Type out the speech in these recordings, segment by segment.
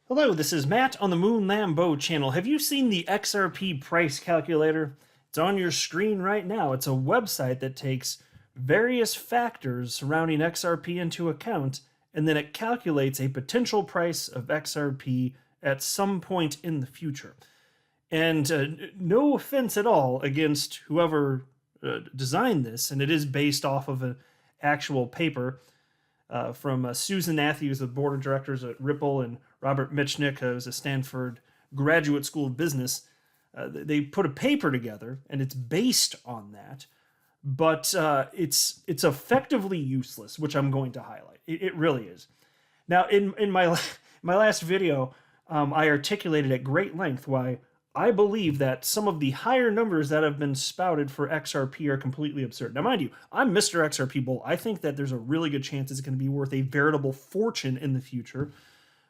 Hello, this is Matt on the Moon Lambeau channel. Have you seen the XRP Price Calculator? It's on your screen right now. It's a website that takes various factors surrounding XRP into account, and then it calculates a potential price of XRP at some point in the future. And no offense at all against whoever designed this, and it is based off of an actual paper from Susan Athey, who's the board of directors at Ripple, and Robert Mitchnick, who's a Stanford Graduate School of Business. They put a paper together, and it's based on that, but it's effectively useless, which I'm going to highlight. It really is. Now, in my my last video, I articulated at great length why I believe that some of the higher numbers that have been spouted for XRP are completely absurd. Now, mind you, I'm Mr. XRP Bull. I think that there's a really good chance it's going to be worth a veritable fortune in the future.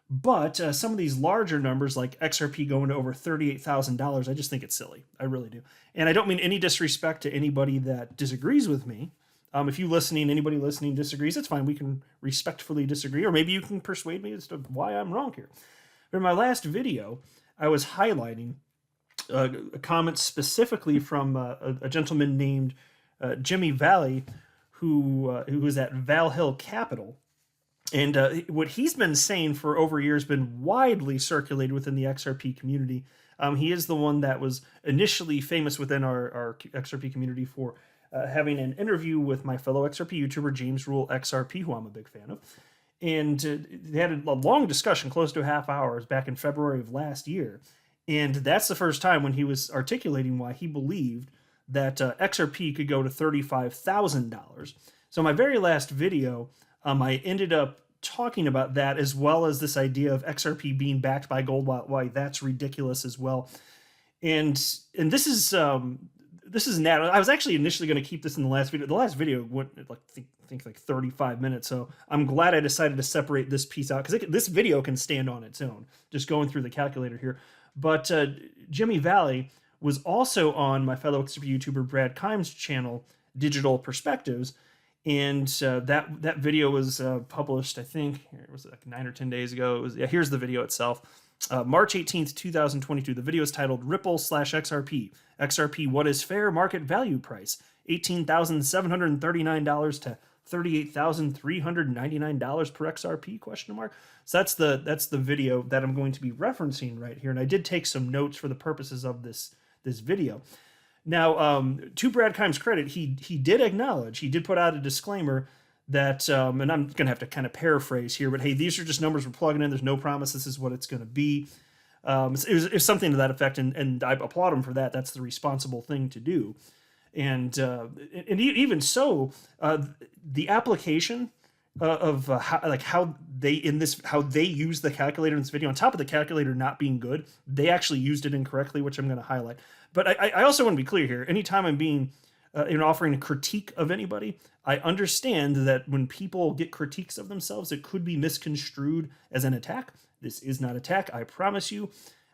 But some of these larger numbers, like XRP going to over $38,000, I just think it's silly. I really do. And I don't mean any disrespect to anybody that disagrees with me. If anybody listening disagrees, it's fine. We can respectfully disagree, or maybe you can persuade me as to why I'm wrong here. But in my last video, I was highlighting a comment specifically from a gentleman named Jimmy Valley, who was at Val Hill Capital. And what he's been saying for over years been widely circulated within the XRP community. He is the one that was initially famous within our XRP community for having an interview with my fellow XRP YouTuber, James Rule XRP, who I'm a big fan of. And they had a long discussion, close to a half hour, back in February of last year. And that's the first time when he was articulating why he believed that XRP could go to $35,000. So my very last video, I ended up talking about that, as well as this idea of XRP being backed by gold, why that's ridiculous as well. And this is Nat. I was actually initially going to keep this in the last video. The last video went I think like 35 minutes. So I'm glad I decided to separate this piece out, because this video can stand on its own, just going through the calculator here. But Jimmy Valley was also on my fellow XRP YouTuber Brad Kimes' channel, Digital Perspectives, and that video was published, I think, it was like 9 or 10 days ago. Here's the video itself. March 18th, 2022. The video is titled Ripple/XRP. XRP, what is fair market value price? $18,739 to $38,399 per XRP, question mark. So that's the video that I'm going to be referencing right here. And I did take some notes for the purposes of this video. Now, to Brad Kimes' credit, he did acknowledge, he did put out a disclaimer that, and I'm going to have to kind of paraphrase here, but hey, these are just numbers we're plugging in. There's no promise this is what it's going to be. It was something to that effect, and I applaud him for that. That's the responsible thing to do. And even so, the application of how they use the calculator in this video, on top of the calculator not being good, they actually used it incorrectly, which I'm going to highlight. But I also want to be clear here. Anytime I'm being offering a critique of anybody, I understand that when people get critiques of themselves, it could be misconstrued as an attack. This is not attack, I promise you.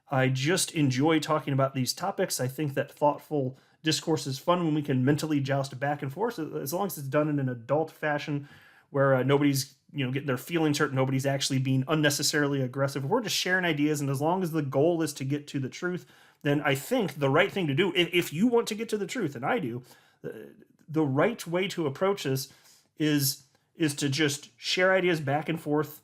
I just enjoy talking about these topics. I think that thoughtful discourse is fun when we can mentally joust back and forth, as long as it's done in an adult fashion where nobody's getting their feelings hurt, nobody's actually being unnecessarily aggressive. We're just sharing ideas, and as long as the goal is to get to the truth, then I think the right thing to do, if you want to get to the truth, and I do, the right way to approach this is to just share ideas back and forth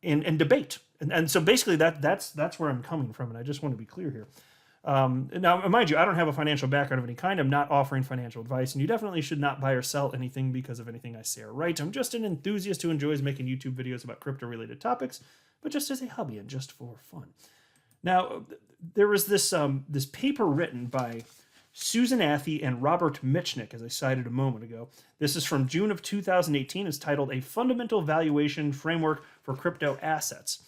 and debate. And so basically that's where I'm coming from, and I just want to be clear here. Now, mind you, I don't have a financial background of any kind. I'm not offering financial advice, and you definitely should not buy or sell anything because of anything I say or write. I'm just an enthusiast who enjoys making YouTube videos about crypto-related topics, but just as a hobby and just for fun. Now, there was this paper written by Susan Athey and Robert Mitchnick, as I cited a moment ago. This is from June of 2018. It's titled A Fundamental Valuation Framework for Crypto Assets.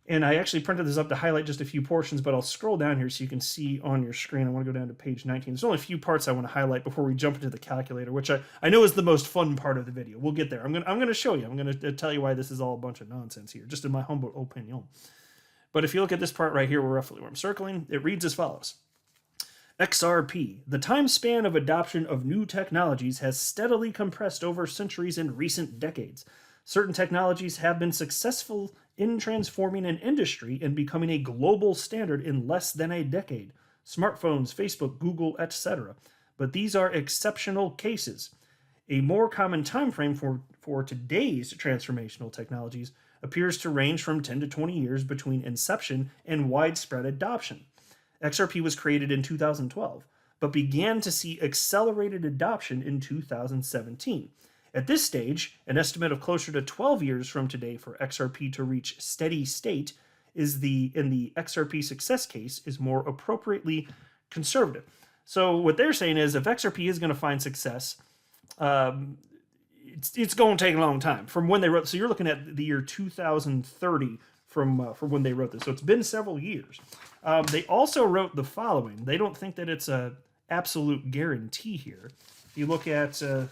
And I actually printed this up to highlight just a few portions, but I'll scroll down here so you can see on your screen. I want to go down to page 19. There's only a few parts I want to highlight before we jump into the calculator, which I know is the most fun part of the video. We'll get there. I'm going to show you. I'm going to tell you why this is all a bunch of nonsense here, just in my humble opinion. But if you look at this part right here, roughly where I'm circling, it reads as follows. XRP. The time span of adoption of new technologies has steadily compressed over centuries and recent decades. Certain technologies have been successful in transforming an industry and becoming a global standard in less than a decade. Smartphones, Facebook, Google, etc. But these are exceptional cases. A more common time frame for today's transformational technologies appears to range from 10 to 20 years between inception and widespread adoption. XRP was created in 2012, but began to see accelerated adoption in 2017. At this stage, an estimate of closer to 12 years from today for XRP to reach steady state in the XRP success case is more appropriately conservative. So what they're saying is if XRP is going to find success, it's going to take a long time from when they wrote. So you're looking at the year 2030 from when they wrote this. So it's been several years. They also wrote the following. They don't think that it's a absolute guarantee here. If you look at where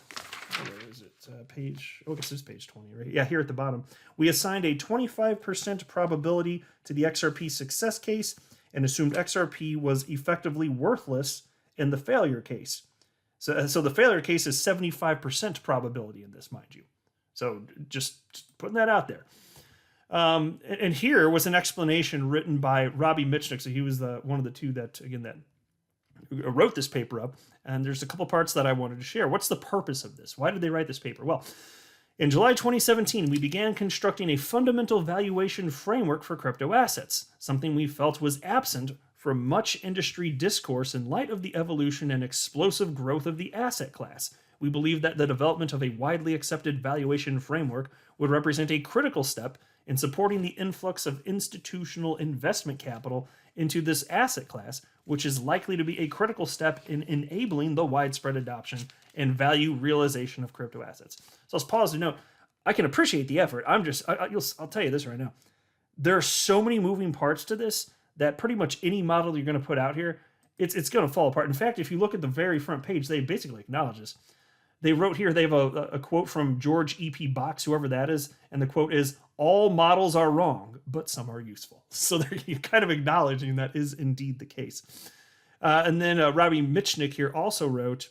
is it? Page, oh, I guess this is page 20, right? Yeah, here at the bottom. We assigned a 25% probability to the XRP success case and assumed XRP was effectively worthless in the failure case. So the failure case is 75% probability in this, mind you. So just putting that out there. And here was an explanation written by Robbie Mitchnick. So he was one of the two that wrote this paper up. And there's a couple parts that I wanted to share. What's the purpose of this? Why did they write this paper? Well, in July 2017, we began constructing a fundamental valuation framework for crypto assets, something we felt was absent from much industry discourse in light of the evolution and explosive growth of the asset class. We believe that the development of a widely accepted valuation framework would represent a critical step in supporting the influx of institutional investment capital into this asset class, which is likely to be a critical step in enabling the widespread adoption and value realization of crypto assets. So let's pause to note, I can appreciate the effort. I'll tell you this right now. There are so many moving parts to this that pretty much any model you're going to put out here, it's going to fall apart. In fact, if you look at the very front page, they basically acknowledge this. They wrote here, they have a quote from George E.P. Box, whoever that is, and the quote is, "All models are wrong, but some are useful." So they're kind of acknowledging that is indeed the case. And then Robbie Mitchnick here also wrote,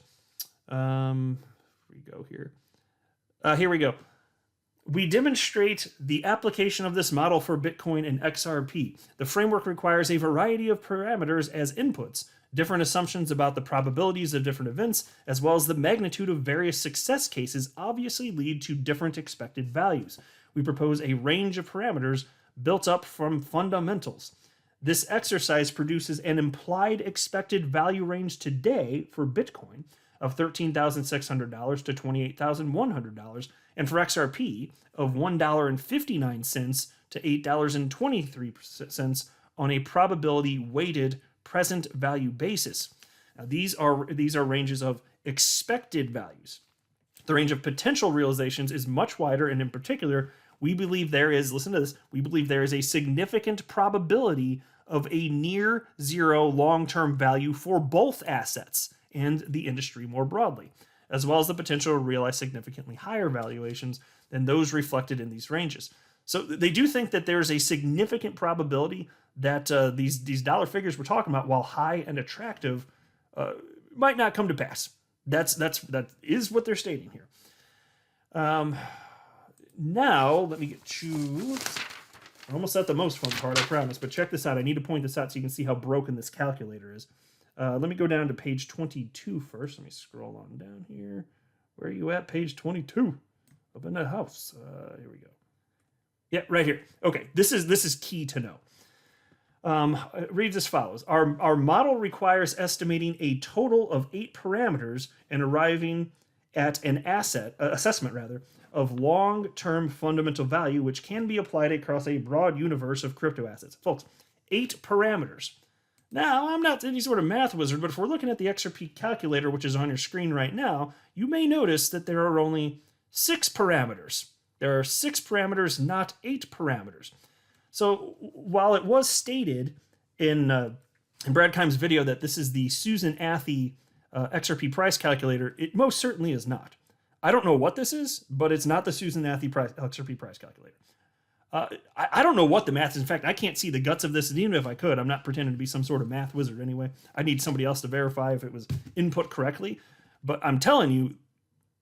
here we go. We demonstrate the application of this model for Bitcoin and XRP. The framework requires a variety of parameters as inputs, different assumptions about the probabilities of different events, as well as the magnitude of various success cases obviously lead to different expected values. We propose a range of parameters built up from fundamentals. This exercise produces an implied expected value range today for Bitcoin of $13,600 to $28,100, and for XRP of $1.59 to $8.23 on a probability weighted present value basis. Now, these are ranges of expected values. The range of potential realizations is much wider, and in particular, we believe there is, listen to this, we believe there is a significant probability of a near zero long-term value for both assets and the industry more broadly, as well as the potential to realize significantly higher valuations than those reflected in these ranges. So they do think that there's a significant probability that these dollar figures we're talking about, while high and attractive, might not come to pass. That is what they're stating here. Now, let me get you... We're almost at the most fun part, I promise, but check this out. I need to point this out so you can see how broken this calculator is. Let me go down to page 22 first. Let me scroll on down here. Where are you at? Page 22. Up in that house. Here we go. Yeah, right here. Okay, this is key to know. It reads as follows. Our model requires estimating a total of 8 parameters and arriving at an assessment of long-term fundamental value, which can be applied across a broad universe of crypto assets. Folks, 8 parameters. Now, I'm not any sort of math wizard, but if we're looking at the XRP calculator, which is on your screen right now, you may notice that there are only 6 parameters. There are 6 parameters, not 8 parameters. So while it was stated in Brad Keim's video that this is the Susan Athey XRP price calculator, it most certainly is not. I don't know what this is, but it's not the Susan Athey XRP price calculator. I don't know what the math is. In fact, I can't see the guts of this, and even if I could, I'm not pretending to be some sort of math wizard anyway. I need somebody else to verify if it was input correctly. But I'm telling you,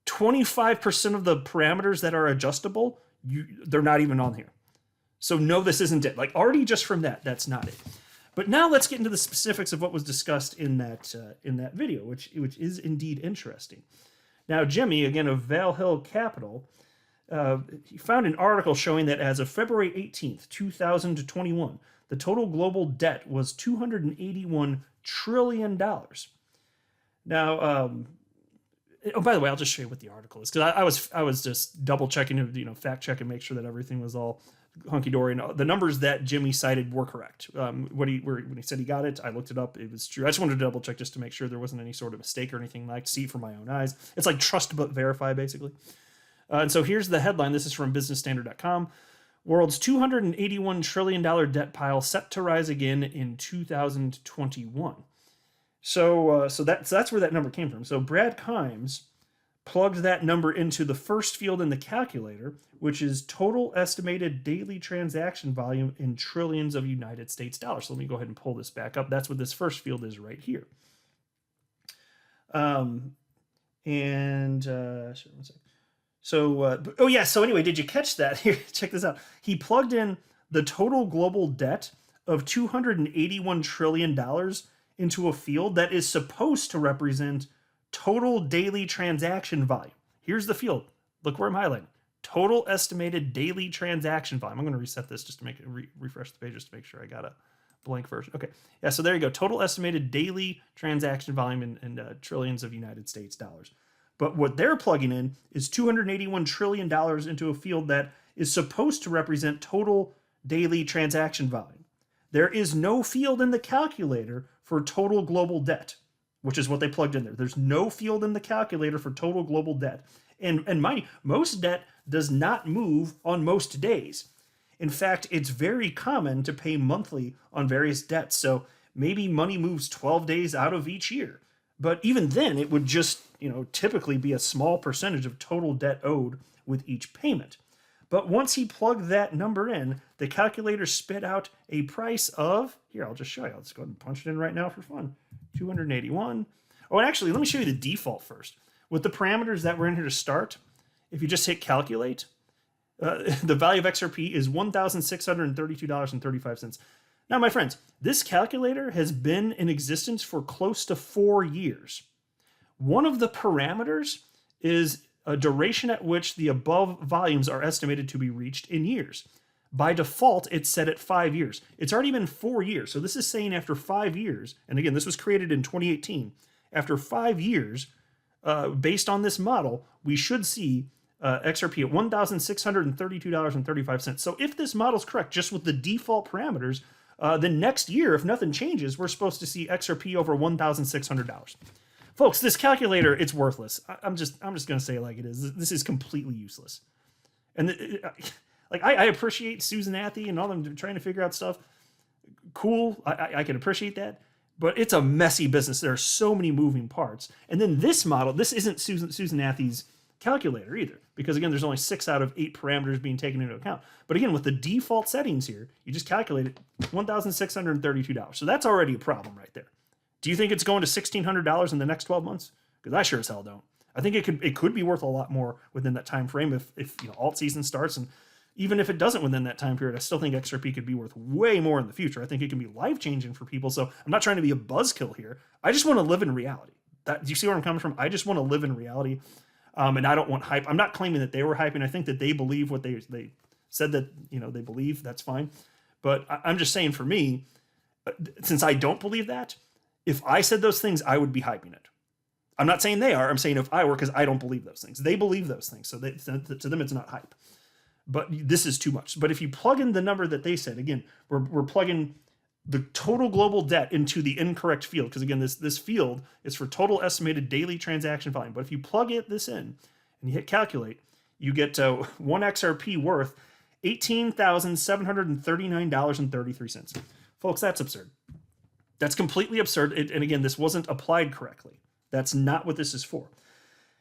25% of the parameters that are adjustable, they're not even on here. So no, this isn't it. Like already just from that, that's not it. But now let's get into the specifics of what was discussed in that video, which is indeed interesting. Now, Jimmy, again, of Valhill Capital, he found an article showing that as of February 18th, 2021, the total global debt was $281 trillion. Now, oh, by the way, I'll just show you what the article is, because I was just double checking, fact checking, make sure that everything was all hunky dory, and the numbers that Jimmy cited were correct. When he said he got it, I looked it up. It was true. I just wanted to double check just to make sure there wasn't any sort of mistake or anything. Like see for my own eyes. It's like trust but verify, basically. And so here's the headline. This is from businessstandard.com. World's $281 trillion debt pile set to rise again in 2021. So that's where that number came from. So Brad Kimes plugged that number into the first field in the calculator, which is total estimated daily transaction volume in trillions of United States dollars. So let me go ahead and pull this back up. That's what this first field is right here. Oh yeah, so anyway, did you catch that? Here, check this out. He plugged in the total global debt of $281 trillion into a field that is supposed to represent total daily transaction volume. Here's the field. Look where I'm highlighting. Total estimated daily transaction volume. I'm going to reset this just to make it refresh the page just to make sure I got a blank version. Okay. Yeah, so there you go. Total estimated daily transaction volume in trillions of United States dollars. But what they're plugging in is $281 trillion into a field that is supposed to represent total daily transaction volume. There is no field in the calculator for total global debt, which is what they plugged in there. There's no field in the calculator for total global debt. And mind you, most debt does not move on most days. In fact, it's very common to pay monthly on various debts. So maybe money moves 12 days out of each year. But even then, it would just, typically be a small percentage of total debt owed with each payment. But once he plugged that number in, the calculator spit out a price of, here, I'll just show you. I'll just go ahead and punch it in right now for fun. 281. Oh, and actually, let me show you the default first. With the parameters that were in here to start, if you just hit calculate, the value of XRP is $1,632.35. Now, my friends, this calculator has been in existence for close to 4 years. One of the parameters is a duration at which the above volumes are estimated to be reached in years. By default, it's set at 5 years. It's already been 4 years. So this is saying after 5 years, and again, this was created in 2018. After 5 years, based on this model, we should see XRP at $1,632.35. So if this model's correct, just with the default parameters, then next year, if nothing changes, we're supposed to see XRP over $1,600. Folks, this calculator, it's worthless. I'm just going to say it like it is. This is completely useless. And I appreciate Susan Athey and all them trying to figure out stuff. Cool, I can appreciate that. But it's a messy business. There are so many moving parts. And then this model, this isn't Susan Athey's calculator either. Because again, there's only 6 out of 8 parameters being taken into account. But again, with the default settings here, you just calculate it, $1,632. So that's already a problem right there. Do you think it's going to $1,600 in the next 12 months? Because I sure as hell don't. I think it could be worth a lot more within that time frame if alt season starts, and even if it doesn't within that time period, I still think XRP could be worth way more in the future. I think it can be life-changing for people. So I'm not trying to be a buzzkill here. I just want to live in reality. Do you see where I'm coming from? I just want to live in reality, and I don't want hype. I'm not claiming that they were hyping. I think that they believe what they said that they believe. That's fine. But I'm just saying, for me, since I don't believe that, if I said those things, I would be hyping it. I'm not saying they are. I'm saying if I were, because I don't believe those things. They believe those things. So to them, it's not hype. But this is too much. But if you plug in the number that they said, again, we're plugging the total global debt into the incorrect field. Because again, this field is for total estimated daily transaction volume. But if you plug this in and you hit calculate, you get 1 XRP worth $18,739.33. Folks, that's absurd. That's completely absurd. And again, this wasn't applied correctly. That's not what this is for.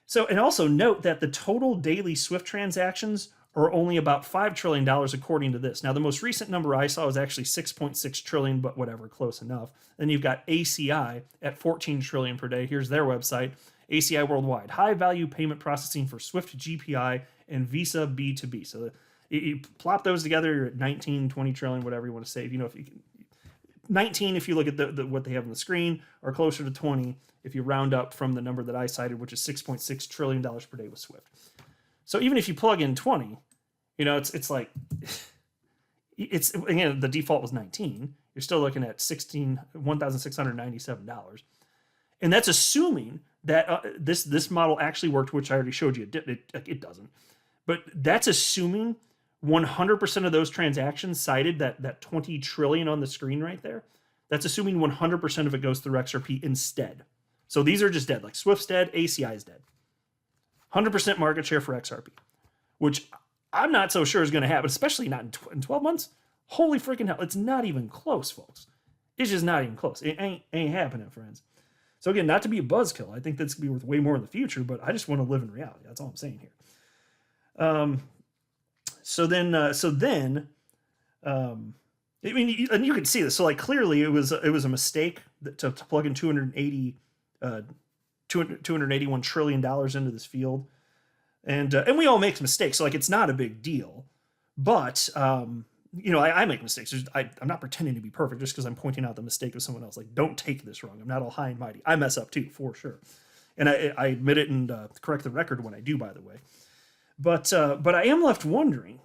So, and also note that the total daily SWIFT transactions are only about $5 trillion according to this. Now, the most recent number I saw was actually 6.6 trillion, but whatever, close enough. Then you've got ACI at 14 trillion per day. Here's their website. ACI Worldwide, high value payment processing for SWIFT GPI and Visa B2B. So You plop those together, you're at 19, 20 trillion, whatever you want to say. You know, if you can, 19 if you look at what they have on the screen, or closer to 20 if you round up from the number that I cited, which is $6.6 trillion per day with Swift. So even if you plug in 20, you know, it's like, it's, again, the default was 19. You're still looking at $1,697. And that's assuming that this model actually worked, which I already showed you. It doesn't. But that's assuming 100% of those transactions cited, that 20 trillion on the screen right there. That's assuming 100% of it goes through XRP instead. So these are just dead. Like Swift's dead, ACI is dead. 100% market share for XRP, which I'm not so sure is going to happen, especially not in 12 months. Holy freaking hell. It's not even close, folks. It's just not even close. It ain't happening, friends. So again, not to be a buzzkill. I think that's going to be worth way more in the future, but I just want to live in reality. That's all I'm saying here. So then, I mean, and you can see this. So like clearly it was a mistake to plug in 281 trillion dollars into this field. And we all make mistakes. So like, it's not a big deal, but, you know, I make mistakes. I'm not pretending to be perfect just because I'm pointing out the mistake of someone else. Like, don't take this wrong. I'm not all high and mighty. I mess up too, for sure. And I admit it and correct the record when I do, by the way. But I am left wondering,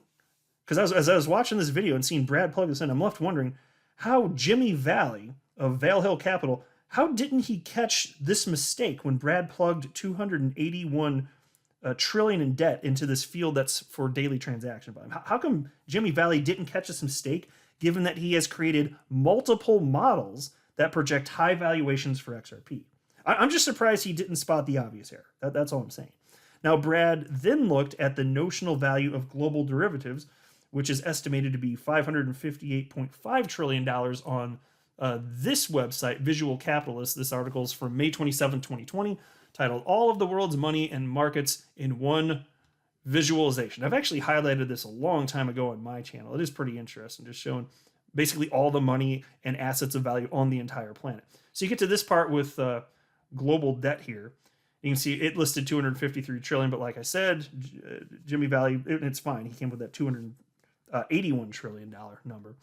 because as I was watching this video and seeing Brad plug this in, I'm left wondering how Jimmy Valley of Vale Hill Capital, how didn't he catch this mistake when Brad plugged 281 trillion in debt into this field that's for daily transaction volume? How come Jimmy Valley didn't catch this mistake, given that he has created multiple models that project high valuations for XRP? I'm just surprised he didn't spot the obvious error. That's all I'm saying. Now, Brad then looked at the notional value of global derivatives, which is estimated to be $558.5 trillion on this website, Visual Capitalist. This article is from May 27, 2020, titled All of the World's Money and Markets in One Visualization. I've actually highlighted this a long time ago on my channel. It is pretty interesting, just showing basically all the money and assets of value on the entire planet. So you get to this part with global debt here. You can see it listed 253 trillion, but like I said, Jimmy Valley, it's fine. He came with that $281 trillion number.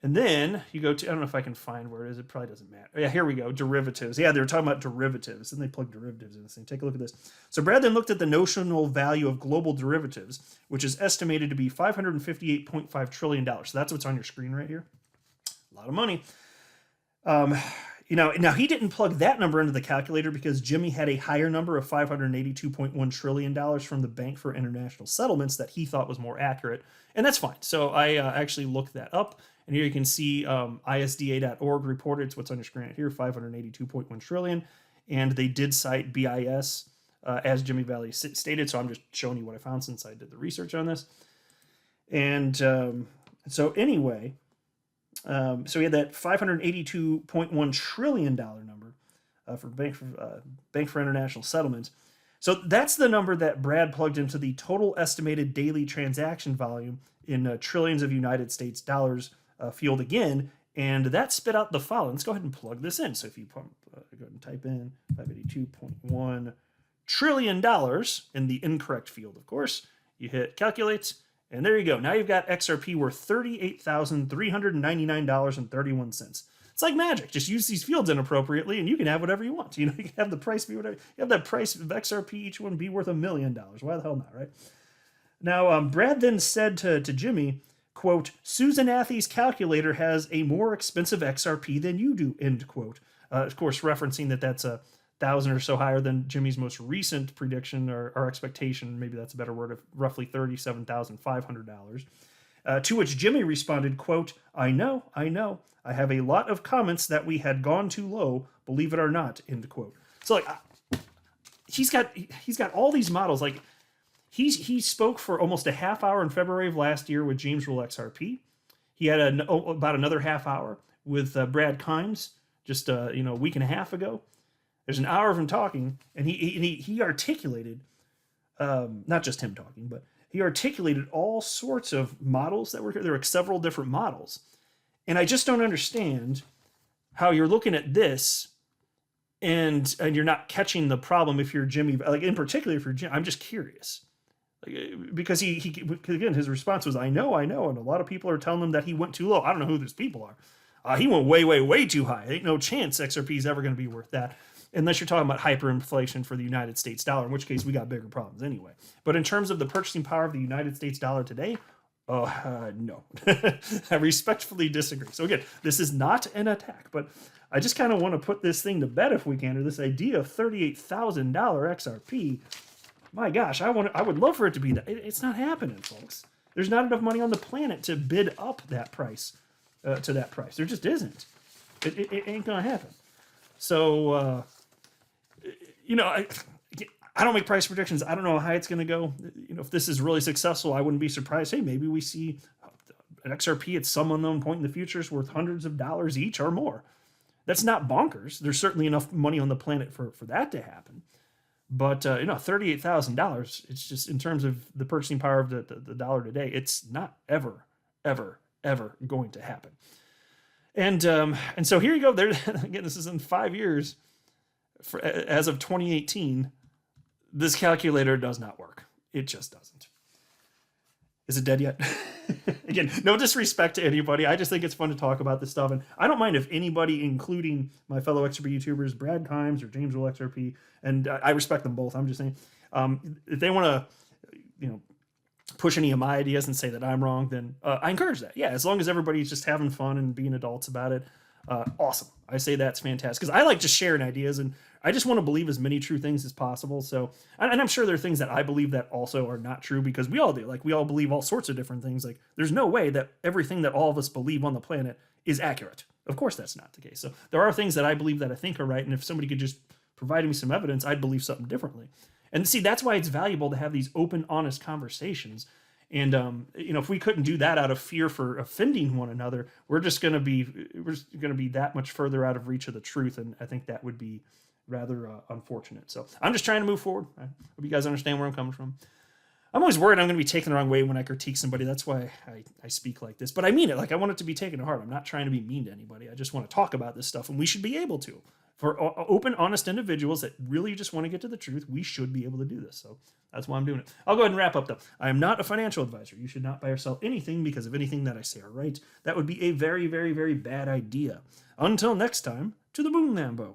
And then you go to, I don't know if I can find where it is. It probably doesn't matter. Yeah, here we go. Derivatives. Yeah, they were talking about derivatives, and they plug derivatives in this thing. Take a look at this. So Brad then looked at the notional value of global derivatives, which is estimated to be $558.5 trillion. So that's what's on your screen right here. A lot of money. You know, now he didn't plug that number into the calculator because Jimmy had a higher number of $582.1 trillion from the Bank for International Settlements that he thought was more accurate. And that's fine. So I actually looked that up. And here you can see ISDA.org reported, it's what's on your screen right here, 582.1 trillion. And they did cite BIS as Jimmy Valley stated. So I'm just showing you what I found since I did the research on this. And so anyway, so we had that $582.1 trillion number for Bank for International Settlements. So that's the number that Brad plugged into the total estimated daily transaction volume in trillions of United States dollars field again, and that spit out the following. Let's go ahead and plug this in. So if you go ahead and type in $582.1 trillion in the incorrect field, of course, you hit calculate, and there you go. Now you've got XRP worth $38,399.31. It's like magic. Just use these fields inappropriately, and you can have whatever you want. You know, you can have the price be whatever. You have that price of XRP, each one be worth $1 million. Why the hell not, right? Now, Brad then said to Jimmy, quote, Susan Athey's calculator has a more expensive XRP than you do, end quote. Of course, referencing that's 1,000 or so higher than Jimmy's most recent prediction or expectation, maybe that's a better word, of roughly $37,500. To which Jimmy responded, quote, I know. I have a lot of comments that we had gone too low, believe it or not, end quote. So like, he's got all these models. Like he spoke for almost a half hour in February of last year with James Rule XRP. He had about another half hour with Brad Kimes just a week and a half ago. There's an hour of him talking, and he articulated, not just him talking, but he articulated all sorts of models that were here. There were several different models. And I just don't understand how you're looking at this and you're not catching the problem if you're Jimmy, like in particular if you're Jimmy. I'm just curious. Because again, his response was, I know. And a lot of people are telling him that he went too low. I don't know who those people are. He went way, way, way too high. Ain't no chance XRP is ever going to be worth that. Unless you're talking about hyperinflation for the United States dollar, in which case we got bigger problems anyway. But in terms of the purchasing power of the United States dollar today, no. I respectfully disagree. So again, this is not an attack, but I just kind of want to put this thing to bed if we can, or this idea of $38,000 XRP. My gosh, I would love for it to be that. It's not happening, folks. There's not enough money on the planet to bid up that price to that price. There just isn't. It ain't gonna happen. So I don't make price predictions. I don't know how it's going to go. If this is really successful, I wouldn't be surprised. Hey, maybe we see an XRP at some unknown point in the future is worth hundreds of dollars each or more. That's not bonkers. There's certainly enough money on the planet for that to happen. But $38,000. It's just in terms of the purchasing power of the dollar today. It's not ever going to happen. And so here you go. There again. This is in 5 years. As of 2018. This calculator does not work. It just doesn't. Is it dead yet? Again, no disrespect to anybody. I just think it's fun to talk about this stuff. And I don't mind if anybody, including my fellow XRP YouTubers, Brad Kimes or James Will XRP, and I respect them both. I'm just saying, if they want to, push any of my ideas and say that I'm wrong, then I encourage that. Yeah, as long as everybody's just having fun and being adults about it. Awesome. I say that's fantastic because I like just sharing ideas and I just want to believe as many true things as possible. So, and I'm sure there are things that I believe that also are not true because we all do. Like we all believe all sorts of different things. Like there's no way that everything that all of us believe on the planet is accurate. Of course, that's not the case. So there are things that I believe that I think are right. And if somebody could just provide me some evidence, I'd believe something differently. And see, that's why it's valuable to have these open, honest conversations. And if we couldn't do that out of fear for offending one another, we're going to be that much further out of reach of the truth, and I think that would be rather unfortunate. So I'm just trying to move forward. I hope you guys understand where I'm coming from. I'm always worried I'm going to be taken the wrong way when I critique somebody. That's why I speak like this. But I mean it. Like I want it to be taken to heart. I'm not trying to be mean to anybody. I just want to talk about this stuff, and we should be able to. For open, honest individuals that really just want to get to the truth, we should be able to do this. So that's why I'm doing it. I'll go ahead and wrap up, though. I am not a financial advisor. You should not buy or sell anything because of anything that I say are right. That would be a very, very, very bad idea. Until next time, to the moon, Lambo.